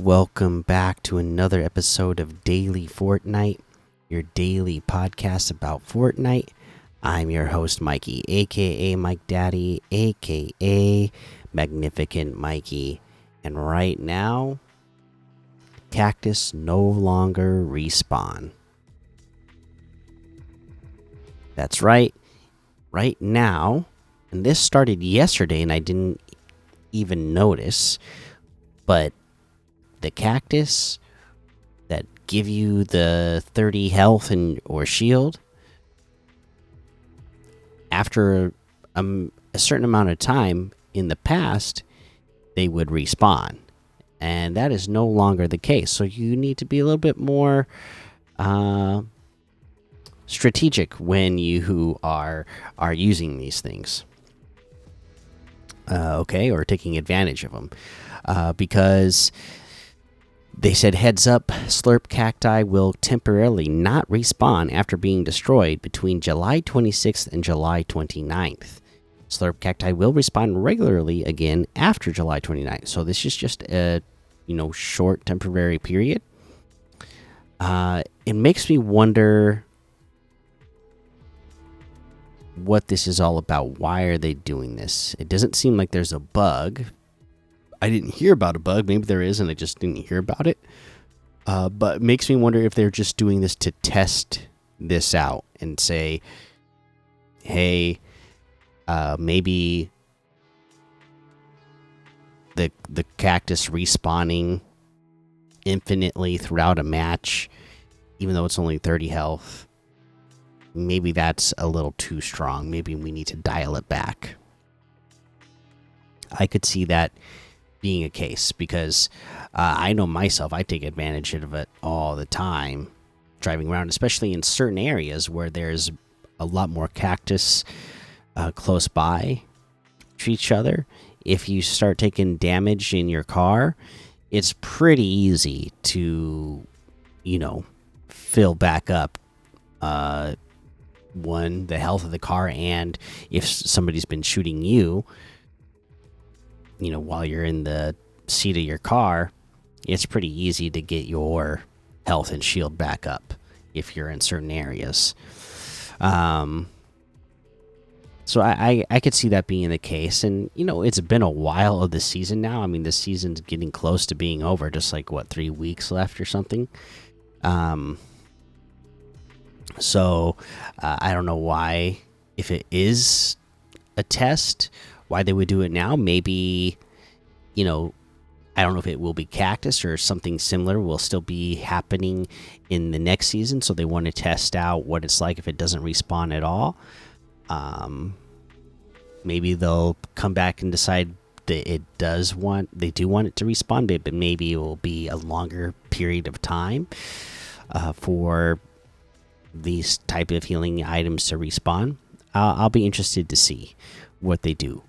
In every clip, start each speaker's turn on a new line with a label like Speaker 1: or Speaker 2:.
Speaker 1: welcome back to another episode of Daily Fortnite, your daily podcast about Fortnite. I'm your host, Mikey, aka Mike Daddy, aka Magnificent Mikey. And right now, Cactus no longer respawn. That's right. Right now, and this started yesterday and I didn't even notice, but the cactus that give you the 30 health and or shield after a certain amount of time in the past, they would respawn, and that is no longer the case. So you need to be a little bit more strategic when you are using these things, okay, or taking advantage of them, because they said, heads up, slurp cacti will temporarily not respawn after being destroyed between July 26th and July 29th. Slurp cacti will respawn regularly again after July 29th. So this is just a short temporary period. It makes me wonder what this is all about. Why are they doing this? It doesn't seem like there's a bug. I didn't hear about a bug. Maybe there is, and I just didn't hear about it. But it makes me wonder if they're just doing this to test this out and say, hey, maybe the cactus respawning infinitely throughout a match, even though it's only 30 health, maybe that's a little too strong. Maybe we need to dial it back. I could see that being a case, because I know myself, I take advantage of it all the time driving around, especially in certain areas where there's a lot more cactus close by to each other. If you start taking damage in your car, it's pretty easy to fill back up the health of the car, and if somebody's been shooting you while you're in the seat of your car, it's pretty easy to get your health and shield back up if you're in certain areas. So I could see that being the case. And, it's been a while of the season now. I mean, the season's getting close to being over, just like, 3 weeks left or something. So I don't know why, if it is a test, why they would do it now. Maybe, I don't know if it will be Cactus or something similar will still be happening in the next season. So they want to test out what it's like if it doesn't respawn at all. Maybe they'll come back and decide that they do want it to respawn, but maybe it will be a longer period of time for these type of healing items to respawn. I'll be interested to see what they do.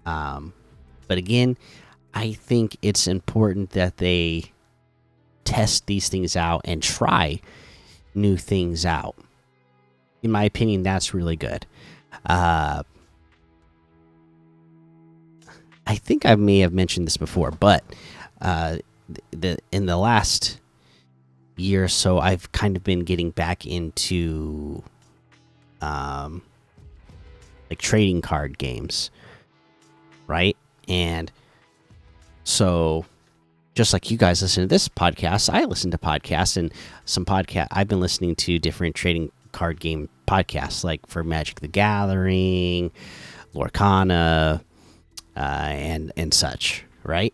Speaker 1: But again, I think it's important that they test these things out and try new things out. In my opinion, that's really good. I think I may have mentioned this before, but in the last year or so, I've kind of been getting back into like trading card games, right? And so, just like you guys listen to this podcast, I listen to podcasts, and I've been listening to different trading card game podcasts, like for Magic the Gathering, Lorcana, and such, right?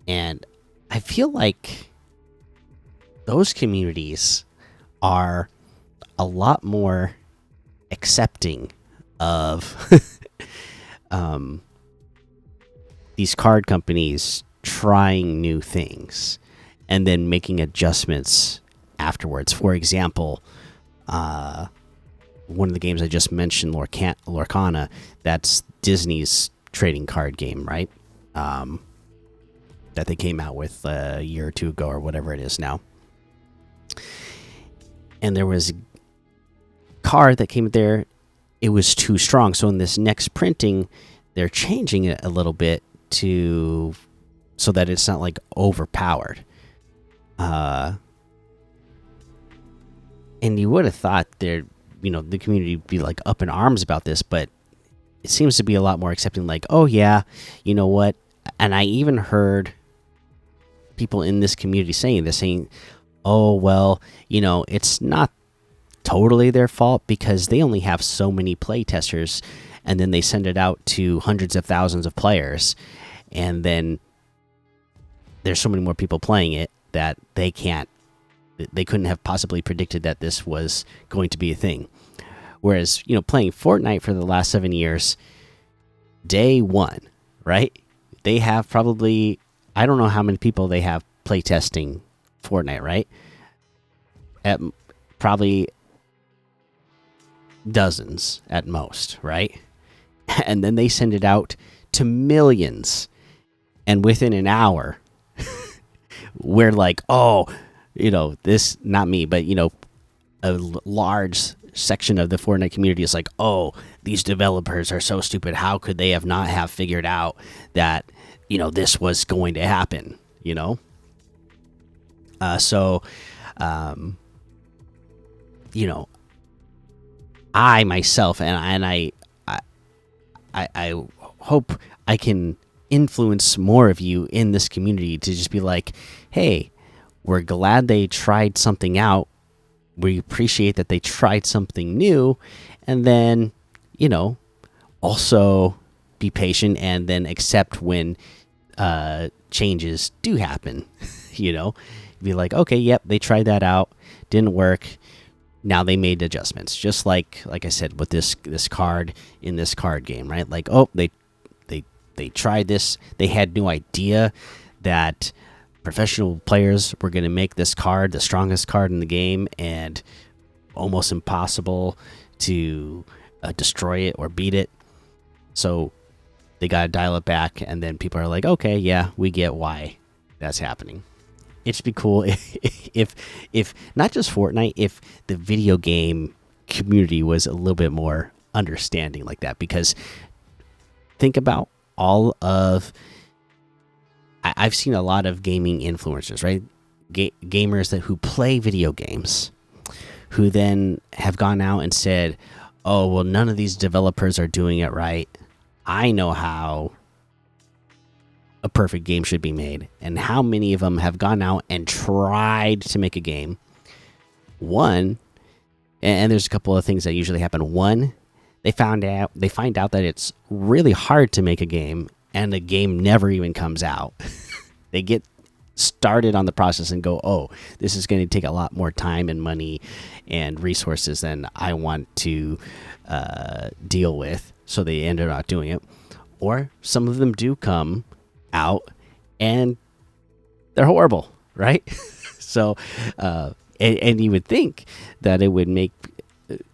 Speaker 1: And I feel like those communities are a lot more accepting of these card companies trying new things and then making adjustments afterwards. For example, one of the games I just mentioned, Lorcana, that's Disney's trading card game, right? That they came out with a year or two ago, or whatever it is now. And there was a card that came there. It was too strong. So in this next printing, they're changing it a little bit so that it's not like overpowered. uh, and you would have thought there, the community would be like up in arms about this, but it seems to be a lot more accepting. Like, oh yeah, you know what? And I even heard people in this community saying this, saying, "Oh well, it's not totally their fault because they only have so many play testers, and then they send it out to hundreds of thousands of players, and then there's so many more people playing it that they couldn't have possibly predicted that this was going to be a thing." Whereas, playing Fortnite for the last 7 years, day one, right? They have probably, I don't know how many people they have playtesting Fortnite, right? At probably dozens at most, right? And then they send it out to millions. And within an hour, we're like, oh, this, not me, but, a large section of the Fortnite community is like, oh, these developers are so stupid. How could they have not have figured out that, this was going to happen, So, I myself, and I hope I can influence more of you in this community to just be like, hey, we're glad they tried something out. We appreciate that they tried something new, and then, also be patient and then accept when changes do happen. Be like, okay, yep, they tried that out, didn't work. Now they made adjustments, just like I said with this card in this card game, right? Like, oh, they tried this. They had no idea that professional players were going to make this card the strongest card in the game and almost impossible to destroy it or beat it. So they got to dial it back, and then people are like, okay, yeah, we get why that's happening. It'd be cool if not just Fortnite, if the video game community was a little bit more understanding like that. Because think about all of, I've seen a lot of gaming influencers, right? Gamers who play video games, who then have gone out and said, oh, well, none of these developers are doing it right. I know how a perfect game should be made. And how many of them have gone out and tried to make a game? One, and there's a couple of things that usually happen. One, they find out that it's really hard to make a game, and the game never even comes out. They get started on the process and go, oh, this is going to take a lot more time and money and resources than I want to deal with. So they ended up doing it. Or some of them do come out and they're horrible, right? So, and you would think that it would make, it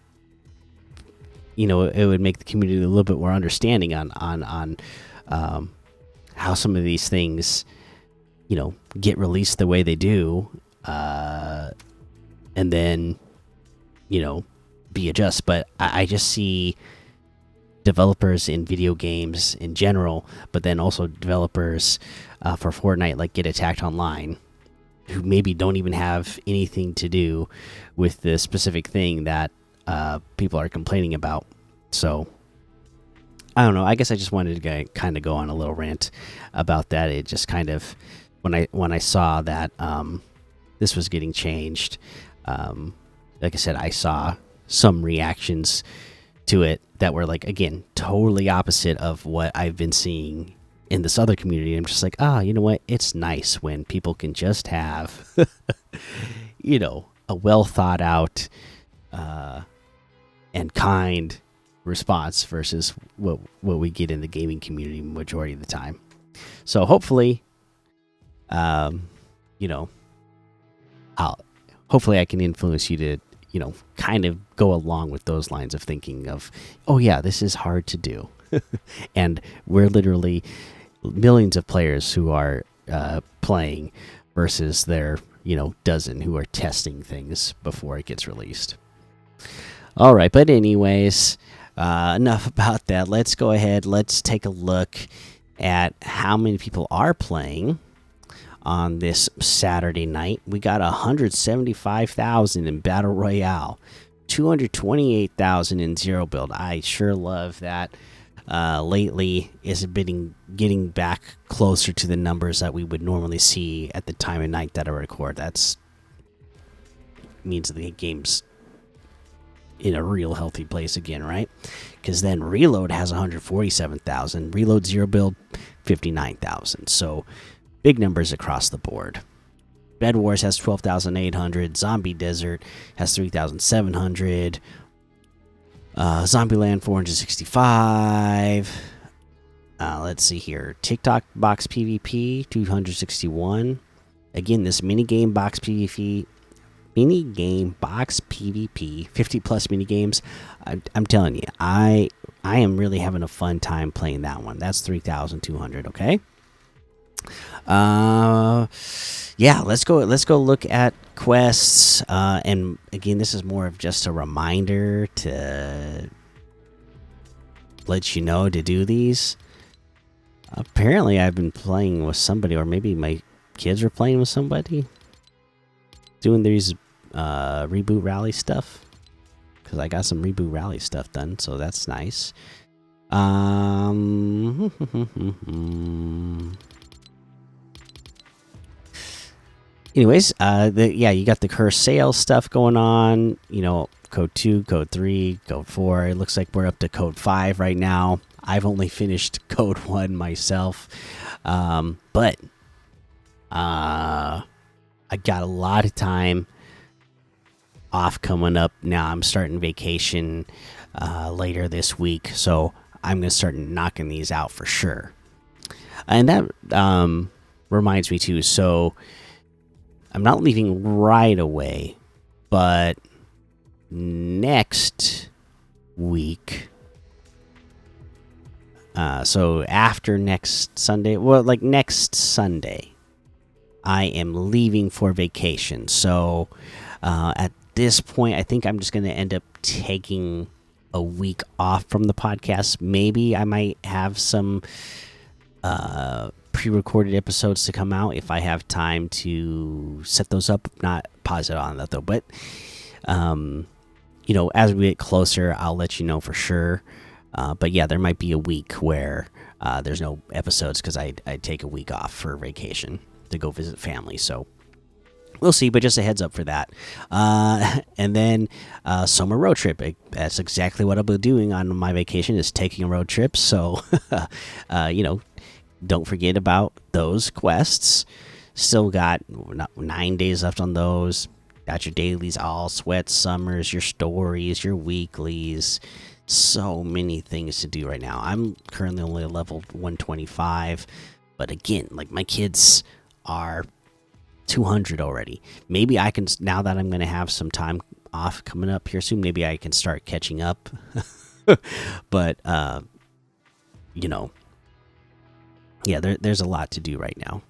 Speaker 1: would make the community a little bit more understanding on how some of these things, get released the way they do, and then, be adjust. But I just see developers in video games in general, but then also developers for Fortnite, like, get attacked online, who maybe don't even have anything to do with the specific thing that people are complaining about. So I don't know. I guess I just wanted to kind of go on a little rant about that. It just kind of, when I saw that this was getting changed, like I said, I saw some reactions to it that were, like, again, totally opposite of what I've been seeing in this other community. I'm just like, you know what? It's nice when people can just have, a well thought out and kind response versus what we get in the gaming community majority of the time. So hopefully, hopefully I can influence you to, kind of go along with those lines of thinking of, oh yeah, this is hard to do. And we're literally millions of players who are playing versus their, dozen who are testing things before it gets released. All right, but anyways, enough about that. Let's go ahead. Let's take a look at how many people are playing on this Saturday night. We got 175,000 in Battle Royale, 228,000 in Zero Build. I sure love that. Lately, is getting back closer to the numbers that we would normally see at the time of night that I record. That's means the game's in a real healthy place again, right? Because then Reload has 147,000, Reload Zero Build 59,000. So big numbers across the board. Bed Wars has 12,800. Zombie Desert has 3,700. Zombieland 465. Let's see here. TikTok box PvP 261. Again, this minigame box PvP. Minigame box PvP 50 plus minigames. I'm telling you, I am really having a fun time playing that one. That's 3,200. Okay. Yeah, let's go look at quests. And again, this is more of just a reminder to let you know to do these. Apparently I've been playing with somebody, or maybe my kids are playing with somebody doing these reboot rally stuff, because I got some reboot rally stuff done, so that's nice. Anyways, yeah, you got the curse sales stuff going on. You know, code 2, code 3, code 4. It looks like we're up to code 5 right now. I've only finished code 1 myself, but I got a lot of time off coming up. Now I'm starting vacation later this week, so I'm gonna start knocking these out for sure. And that reminds me too. So I'm not leaving right away, but next week. So after next Sunday, well, like next Sunday, I am leaving for vacation. So at this point, I think I'm just going to end up taking a week off from the podcast. Maybe I might have some pre-recorded episodes to come out if I have time to set those up. Not positive on that though, but you know, as we get closer, I'll let you know for sure. But yeah, there might be a week where there's no episodes because I take a week off for vacation to go visit family. So we'll see, but just a heads up for that. And then summer road trip. That's exactly what I'll be doing on my vacation, is taking a road trip. So you know, don't forget about those quests. Still got 9 days left on those. Got your dailies, all sweat summers, your stories, your weeklies. So many things to do right now. I'm currently only level 125, but again, like my kids are 200 already. Maybe I can, now that I'm going to have some time off coming up here soon, maybe I can start catching up. But you know, yeah, there's a lot to do right now.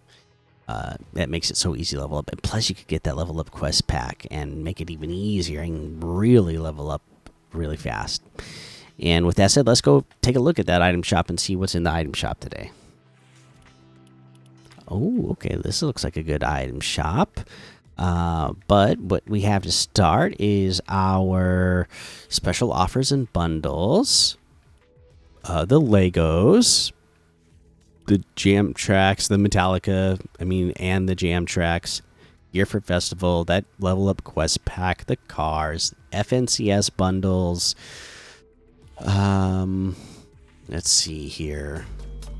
Speaker 1: That makes it so easy to level up, and plus you could get that level up quest pack and make it even easier and really level up really fast. And with that said, let's go take a look at that item shop and see what's in the item shop today. Oh, okay, this looks like a good item shop. But what we have to start is our special offers and bundles. The Legos, the Jam Tracks, the Metallica, and the Jam Tracks, Gear for Festival, that level up quest pack, the cars, FNCS bundles. Let's see here.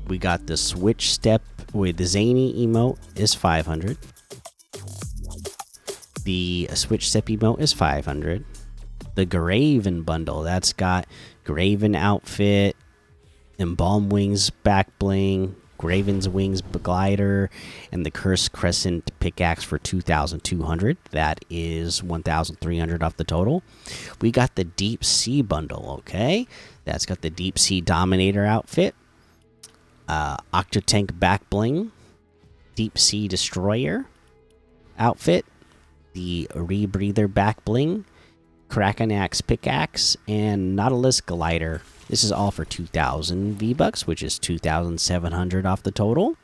Speaker 1: We got the Switch Step with the Zany emote is 500. The Switch Step emote is 500. The Graven bundle, that's got Graven outfit, Embalm Wings back bling, Graven's Wings glider, and the Cursed Crescent pickaxe for 2,200. That is 1,300 off the total. We got the Deep Sea bundle, okay? That's got the Deep Sea Dominator outfit, Octotank back bling, Deep Sea Destroyer outfit, the Rebreather back bling, Kraken Axe pickaxe, and Nautilus glider. This is all for 2,000 V-Bucks, which is 2,700 off the total.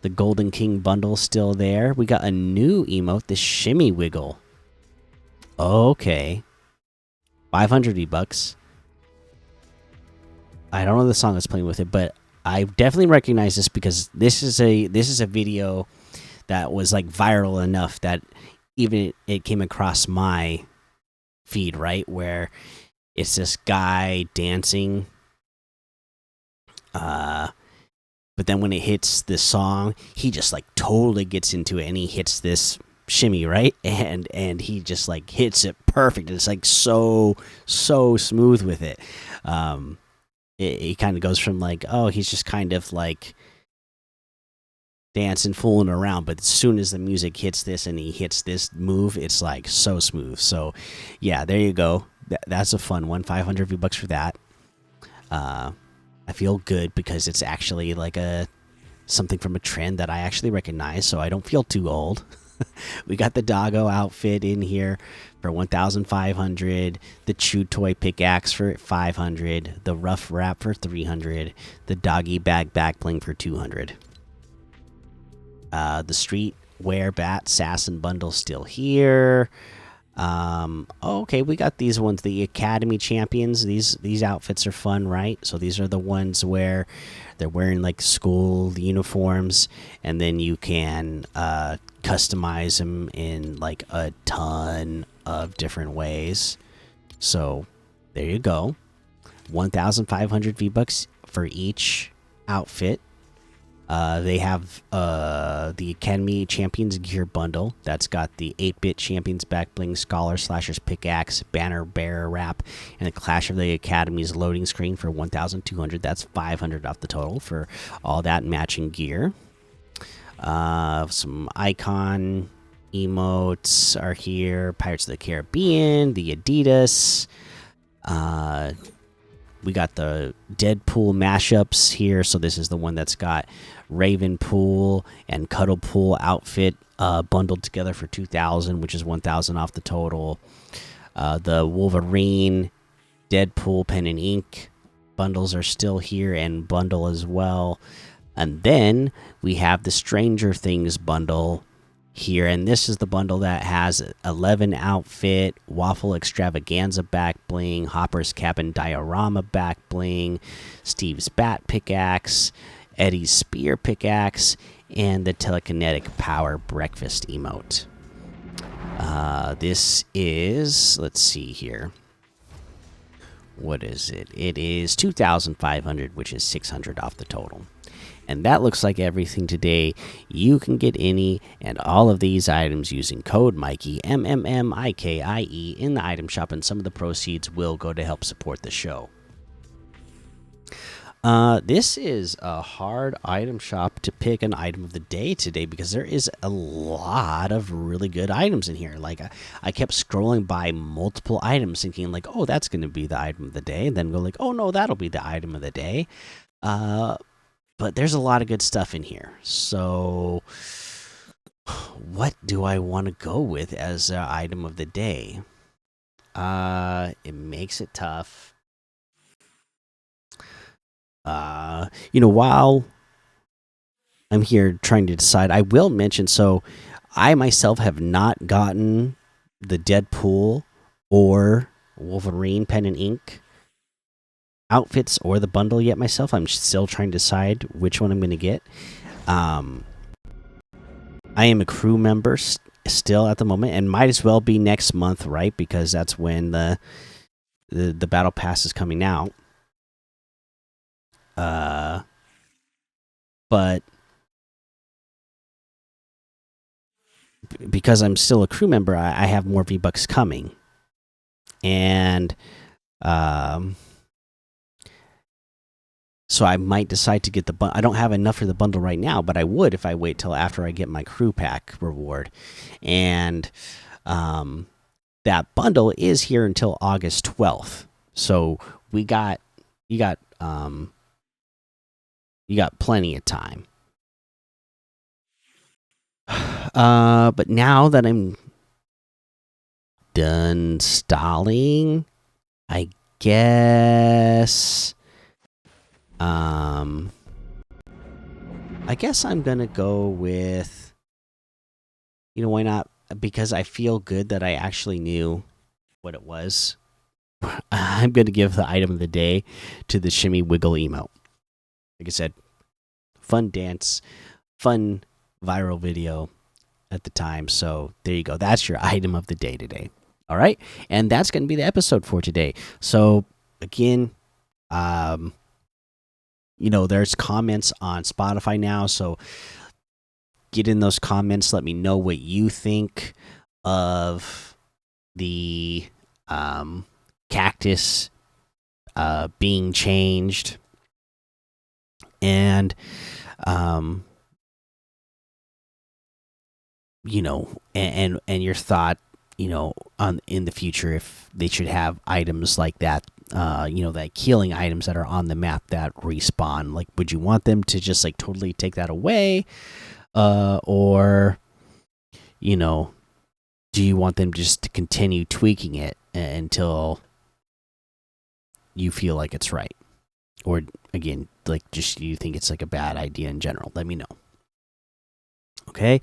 Speaker 1: The Golden King bundle still there. We got a new emote, the Shimmy Wiggle. Okay. 500 V-Bucks. I don't know the song that's playing with it, but I definitely recognize this because this is a video that was like viral enough that even it came across my feed, right? Where it's this guy dancing. But then when it hits this song, he just like totally gets into it and he hits this shimmy, right? And he just like hits it perfect. It's like so smooth with it. It kind of goes from like, oh, he's just kind of like dancing, fooling around, but as soon as the music hits this and he hits this move, it's like so smooth. So yeah, there you go. That's a fun one. 500 V-Bucks for that. I feel good because it's actually like something from a trend that I actually recognize, so I don't feel too old. We got the doggo outfit in here for 1,500, the chew toy pickaxe for 500, the rough wrap for 300, the doggy bag back bling for 200. The street wear bat assassin bundle still here. Okay, we got these ones, the Academy Champions. These outfits are fun, right? So these are the ones where they're wearing like school uniforms, and then you can customize them in like a ton of different ways. So there you go. 1,500 V-Bucks for each outfit. They have the Academy Champions Gear Bundle. That's got the 8-Bit Champions Back Bling, Scholar Slasher's Pickaxe, Banner Bearer Wrap, and the Clash of the Academy's loading screen for 1,200. That's 500 off the total for all that matching gear. Some icon emotes are here. Pirates of the Caribbean, the Adidas. We got the Deadpool mashups here. So this is the one that's got Ravenpool and Cuddlepool outfit bundled together for 2,000, which is 1,000 off the total. The Wolverine, Deadpool pen and ink bundles are still here and bundle as well. And then we have the Stranger Things bundle here, and this is the bundle that has 11 outfit, Waffle Extravaganza back bling, Hopper's Cabin Diorama back bling, Steve's Bat pickaxe, Eddie's Spear pickaxe, and the Telekinetic Power Breakfast emote. This is, let's see here. What is it? It is 2,500, which is 600 off the total. And that looks like everything today. You can get any and all of these items using code Mikey, MMMIKIE, in the item shop, and some of the proceeds will go to help support the show. This is a hard item shop to pick an item of the day today because there is a lot of really good items in here. Like I kept scrolling by multiple items thinking like, oh, that's going to be the item of the day, and then go like, oh no, that'll be the item of the day. But there's a lot of good stuff in here. So what do I want to go with as an item of the day? It makes it tough. While I'm here trying to decide, I will mention, so I myself have not gotten the Deadpool or Wolverine pen and ink outfits or the bundle yet myself. I'm still trying to decide which one I'm going to get. I am a crew member still at the moment, and might as well be next month, right? Because that's when the battle pass is coming out. But because I'm still a crew member, I have more V-Bucks coming, and so I might decide to get the bundle. I don't have enough for the bundle right now, but I would if I wait till after I get my crew pack reward. And that bundle is here until August 12th. So you got plenty of time. But now that I'm done stalling, I guess I guess I'm gonna go with, why not? Because I feel good that I actually knew what it was. I'm gonna give the item of the day to the shimmy wiggle emote. Like I said, fun dance, fun viral video at the time. So there you go. That's your item of the day today. All right, and that's gonna be the episode for today. So again, there's comments on Spotify now, so get in those comments. Let me know what you think of the cactus being changed, and and your thought, on in the future if they should have items like that. Like healing items that are on the map that respawn. Like, would you want them to just like totally take that away, or you know, do you want them just to continue tweaking it until you feel like it's right? Or again, like, just you think it's like a bad idea in general? Let me know. Okay,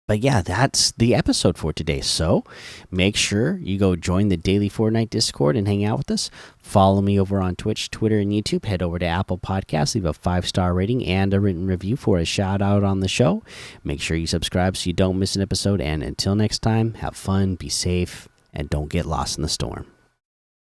Speaker 1: but yeah, that's the episode for today. So make sure you go join the daily Fortnite Discord and hang out with us. Follow me over on Twitch, Twitter, and YouTube. Head over to Apple Podcasts, leave a 5-star rating and a written review for a shout out on the show. Make sure you subscribe so you don't miss an episode. And until next time, have fun, be safe, and don't get lost in the storm.